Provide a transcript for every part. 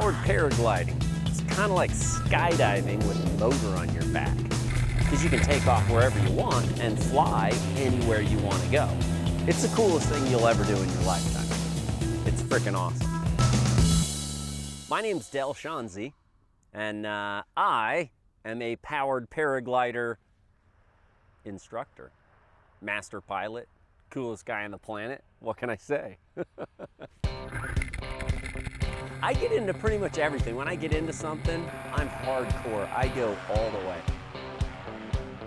Powered paragliding. It's kind of like skydiving with a motor on your back, because you can take off wherever you want and fly anywhere you want to go. It's the coolest thing you'll ever do in your lifetime. It's freaking awesome. My name's Del Shanzi, and I am a powered paraglider instructor, master pilot, coolest guy on the planet. What can I say? I get into pretty much everything. When I get into something, I'm hardcore. I go all the way.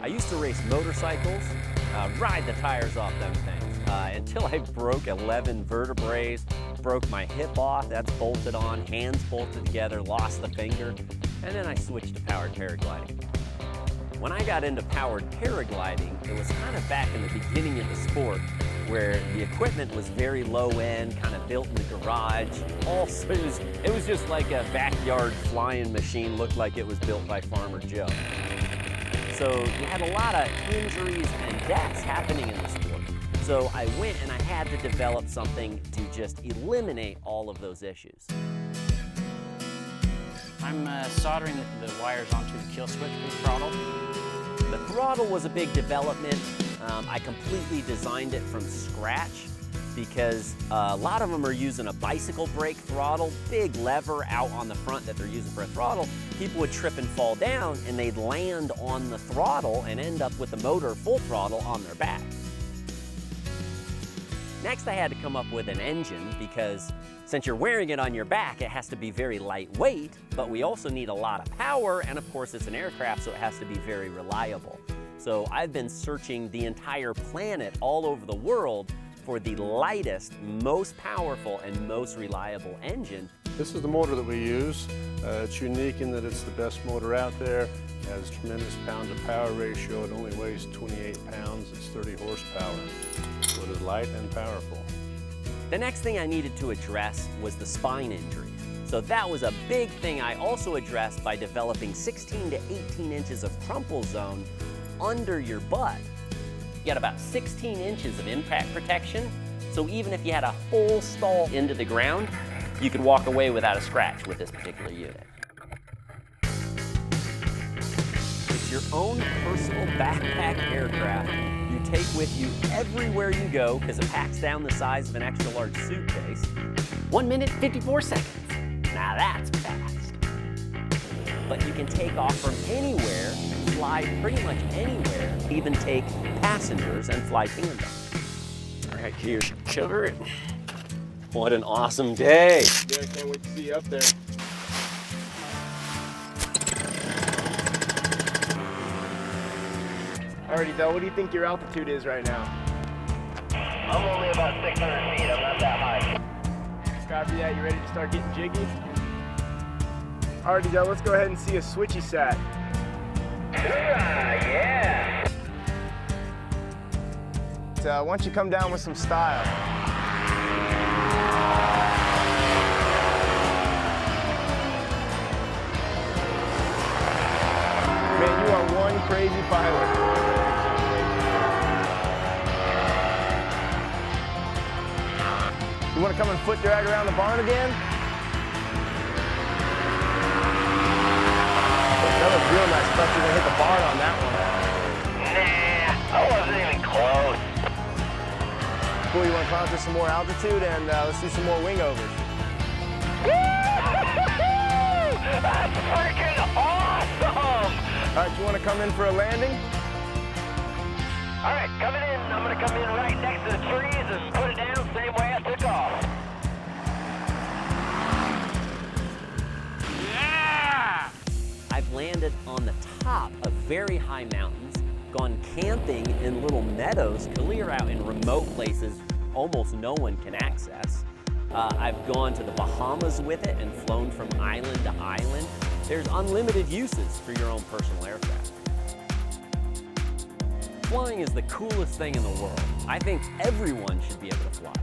I used to race motorcycles, ride the tires off them things, until I broke 11 vertebrae, broke my hip off, that's bolted on, hands bolted together, lost the finger, and then I switched to powered paragliding. When I got into powered paragliding, it was kind of back in the beginning of the sport, where the equipment was very low end, kind of built in the garage. Also, it was just like a backyard flying machine, looked like it was built by Farmer Joe. So you had a lot of injuries and deaths happening in the sport. So I went and I had to develop something to just eliminate all of those issues. I'm soldering the wires onto the kill switch for the throttle. The throttle was a big development. I completely designed it from scratch because a lot of them are using a bicycle brake throttle, big lever out on the front that they're using for a throttle. People would trip and fall down and they'd land on the throttle and end up with the motor full throttle on their back. Next, I had to come up with an engine because since you're wearing it on your back, it has to be very lightweight, but we also need a lot of power, and of course it's an aircraft, so it has to be very reliable. So I've been searching the entire planet all over the world for the lightest, most powerful, and most reliable engine. This is the motor that we use. It's unique in that it's the best motor out there. It has tremendous pound-to-power ratio. It only weighs 28 pounds. It's 30 horsepower. So it is light and powerful. The next thing I needed to address was the spine injuries. So that was a big thing I also addressed by developing 16 to 18 inches of crumple zone under your butt. You got about 16 inches of impact protection, so even if you had a full stall into the ground, you could walk away without a scratch with this particular unit. It's your own personal backpack aircraft you take with you everywhere you go because it packs down the size of an extra large suitcase. 1 minute, 54 seconds. Now that's fast. But you can take off from anywhere, fly pretty much anywhere, even take passengers and fly tandem. All right, here's sugar. What an awesome day. Yeah, I can't wait to see you up there. Alrighty, Del, what do you think your altitude is right now? I'm only about 600 feet, I'm not that high. Copy that, you ready to start getting jiggy? Alrighty, Del, let's go ahead and see a switchy sat. Yeah! Why don't you come down with some style? Man, you are one crazy pilot. You want to come and foot drag around the barn again? That was real nice. I thought you were going to hit the barn on that one. Nah, I wasn't even close. Cool, you want to conquer some more altitude and let's do some more wing overs. That's freaking awesome! All right, you want to come in for a landing? All right, coming in. I'm going to come in right next to the trees and put it down same way I took off. Yeah! I've landed on the top of very high mountains, gone camping in little meadows, clear out in remote places almost no one can access. I've gone to the Bahamas with it and flown from island to island. There's unlimited uses for your own personal aircraft. Flying is the coolest thing in the world. I think everyone should be able to fly.